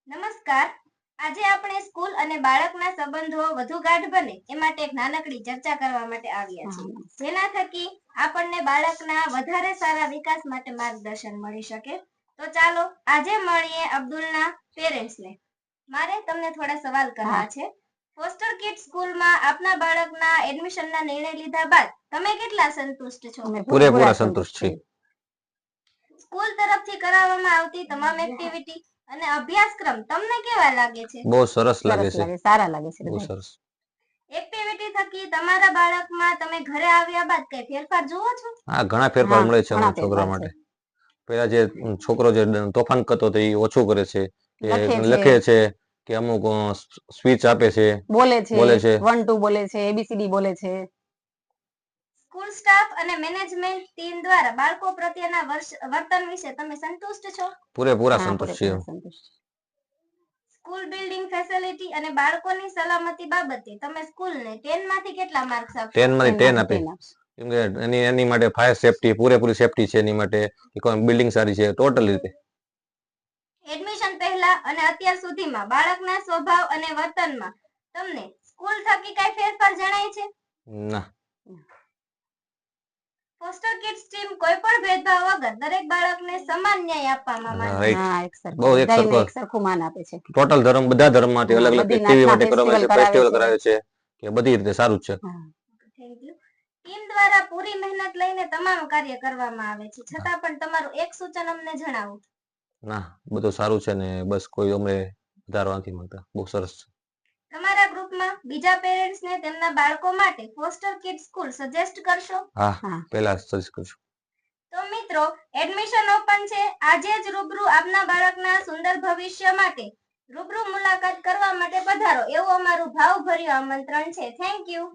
નમસ્કાર. આજે આપણે સ્કૂલ અને બાળકના સંબંધો વધુ ગાઢ બને એ માટે એક નાનકડી ચર્ચા કરવા માટે આવ્યા છીએ, જેના થકી આપણને બાળકના વધારે સારા વિકાસ માટે માર્ગદર્શન મળી શકે. તો ચાલો આજે મળીએ અબ્દુલના પેરેન્ટ્સને. મારે તમને થોડા સવાલ કરવા છે. ફોસ્ટર કિડ્સ સ્કૂલમાં આપના બાળકના એડમિશનના નિર્ણય લીધા બાદ તમે કેટલા સંતુષ્ટ છો? પૂરેપૂરા સંતુષ્ટ છીએ. સ્કૂલ તરફથી કરાવવામાં આવતી તમામ એક્ટિવિટી અને અભ્યાસક્રમ તમને કેવા લાગે છે? બહુ સરસ લાગે છે. સારા લાગે છે. બહુ સરસ. એક્ટિવિટી થકી તમારા બાળકમાં તમે ઘરે આવ્યા બાદ કઈ ફેરફાર જુઓ છો? હા, ઘણા ફેરફાર મળે છે અમારા છોકરા માટે. પેલા જે છોકરો જે તોફાન કરતો હતો એ ઓછું કરે છે, લખે છે કે અમુક સ્પીચ આપે છે, બોલે છે 1 2 બોલે છે, એબીસીડી બોલે છે. સ્કૂલ સ્ટાફ અને મેનેજમેન્ટ ટીમ દ્વારા બાળકો પ્રત્યેના વર્તન વિશે તમે સંતુષ્ટ છો? પૂરેપૂરા સંતુષ્ટ છીએ. સ્કૂલ બિલ્ડિંગ ફેસિલિટી અને બાળકોની સલામતી બાબતે તમે સ્કૂલને 10 માંથી કેટલા માર્ક્સ આપશો? 10 માંથી 10 આપે. કેમ કે એની માટે ફાયર સેફટી પૂરેપૂરી સેફટી છે. એની માટે બિલ્ડિંગ સારી છે ટોટલ રીતે. એડમિશન પહેલા અને અત્યાર સુધીમાં બાળકના સ્વભાવ અને વર્તનમાં તમને સ્કૂલ થકી કઈ ફેરફાર જણાય છે? ના. ફોસ્ટર કિડ્સ ટીમ કોઈ પણ ભેદભાવ વગર દરેક બાળકને સમાન ન્યાય આપવામાં આવે છે. બહુ એક સરખું માન આપે છે. ટોટલ ધર્મ બધા ધર્મ માટે અલગ અલગ એક્ટિવિટી માટે કરવામાં આવે છે, ફેસ્ટિવલ કરાવે છે કે બધી રીતે સારું છે. ટીમ દ્વારા પૂરી મહેનત લઈને તમામ કાર્ય કરવામાં આવે છે, છતાં પણ તમારું એક સૂચન અમને જણાવો. ના, બધું સારું છે ને બસ કોઈ અમે વધારવા નથી માંગતા. બહુ સરસ છે. તમારા ગ્રુપમાં બીજા પેરેન્ટ્સને તેમના બાળકો માટે ફોસ્ટર કિડ્સ સ્કૂલ સજેસ્ટ કરશો? હા, પહેલા સજેસ્ટ કરશું. તો મિત્રો, એડમિશન ઓપન છે. આજે જ રૂબરૂ આપના બાળકના સુંદર ભવિષ્ય માટે રૂબરૂ મુલાકાત કરવા માટે પધારો એવું અમારું ભાવભર્યું આમંત્રણ છે. Thank you.